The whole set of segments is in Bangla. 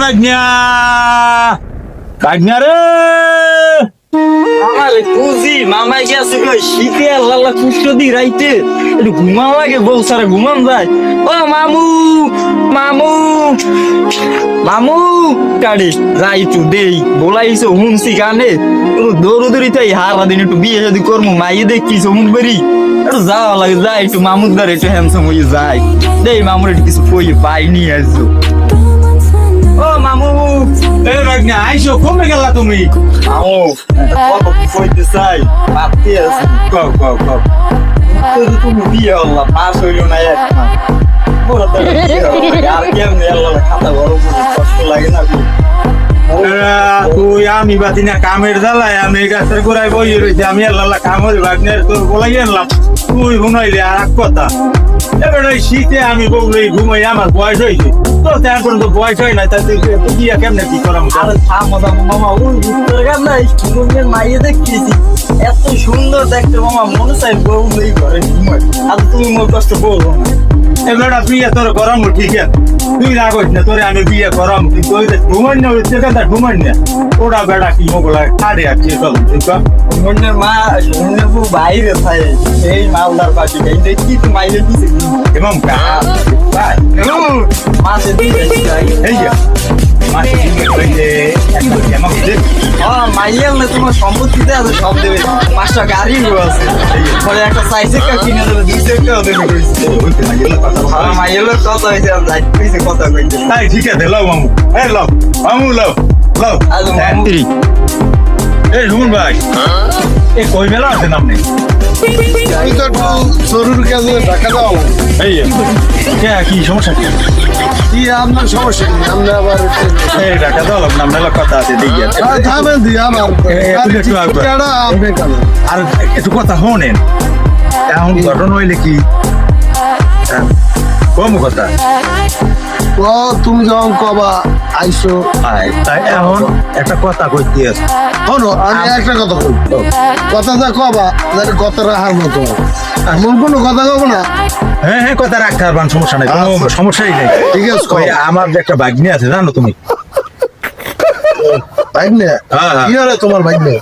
বাগনিয়া বাগনিয়া রে আমারে কুজি মামাই গেছে কই শীতে আল্লাহ কুষ্ট দি রাইতে একটু ঘুমাও লাগে বউ সারা ঘুমান যায় ও মামু মামু মামু কাড়ি যাই একটু দেই বলাইছো হুনসি গানে দৌড়ি তাই হারা দিন একটু বিয়ে যদি করবো মাইয়ে দেখিস মুখ বেরি একটু যাওয়া লাগে যাই একটু মামুর দ্বারা একটু হ্যান্ডসাম হয়ে যায় দেই মামুর একটু কিছু কই পাই নিয়ে আসছো ও মামু এ বাগনিয়া আইসো কমে গেলা তুমি মামু কত কইতে চাই ভাবতে আছি কও কও কও তুমি বিয়ে হল্লা পাস হইল না এক মাস পুরো তো বিয়ে হলো আর কেমনে আল্লাহ খাতা বড় কষ্ট লাগে না তুই আমি বাতি না কামের জ্বালায় আমি গাছের গোড়ায় বই রয়েছে আমি আল্লাহ কামের বাগনের তোর বলাই আনলাম তুই ঘুমাইলে আর এক কথা এবার ওই শীতে আমি বললে ঘুমাই আমার বয়স হয়েছে তো এখন তো বয়স হয় না তাই বিয়া কেমনে কি করাম আর থামো থামো মামা ওই উত্তর গান নাই সুন্দর মাইয়ে দেখতেছি এত সুন্দর দেখতে মামা মনে চাই বউ নেই ঘরে ঘুমায় আর তুমি মোর কষ্ট বলবো না এবার বিয়ে তোর করাম ঠিক আছে তুই রাগস না তোরে আমি বিয়ে করাম কিন্তু ওই ঘুমান না ওই সেখানটা ঘুমান না ওরা বেড়া কি মোগলা খাড়ে আছে চল সুন্দর মা সুন্দর বউ বাইরে থাকে এই মালদার পাশে এই দেখি তো মাইয়ে দিছে এবং মাসে দিয়ে এই যে মাসে মাইয়াল না তোমার সম্পত্তিতে আছে সব দেবে 5টা গাড়ি আছে পরে একটা সাইকেল কিনে দেবে 2 টাকাও দেবে মাইয়ালের কথা হয়েছে কথা কইতে তাই ঠিক আছে লাও মামু এই লাও মামু লাও লাও এই রুমন ভাই এই কই মেলা আছে নাম নেই আমি তো একটু জরুরি কাজে টাকা দাও এই কি সমস্যা কি আপনার সমস্যা নেই আমরা আবার এই টাকা দাও নাম মেলা কথা আছে দেখি থামেন দি আমার আর একটু কথা শোনেন এখন ঘটনা হইলে কি কম কথা ও তুমি যখন কবা আইসো তাই এখন একটা কথা কইতে আছে শোনো আমি একটা কথা কই কথা যা কবা জানি কথা রাখার মতো এমন কোনো কথা কব না হ্যাঁ হ্যাঁ কথা রাখতে পারবেন সমস্যা নাই কোনো সমস্যাই নেই ঠিক আছে ওই আমার যে একটা ভাগ্নি আছে জানো তুমি ভাগ্নে হ্যাঁ, হ্যাঁ। কি হলো তোমার ভাগ্নে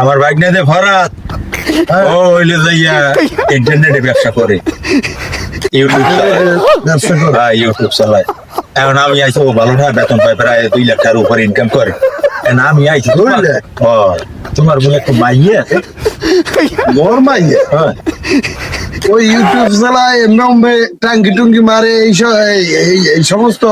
আমার ভাগ্নে যে ভরাত ও হইলে যাইয়া ইন্টারনেটে ব্যবসা করে ব্যবসা করো ইউটিউব চালায় এখন আমি আইছি ও ভালো না বেতন পাই প্রায় 2 লাখ টাকার উপরে ইনকাম করে এখন আমি আইছি তোমার বলে একটু মাইয়ে আছে মোর মাইয়ে হ্যাঁ ওই ইউটিউব চালায় এমনি টাঙ্কি টুঙ্কি মারে এই সমস্ত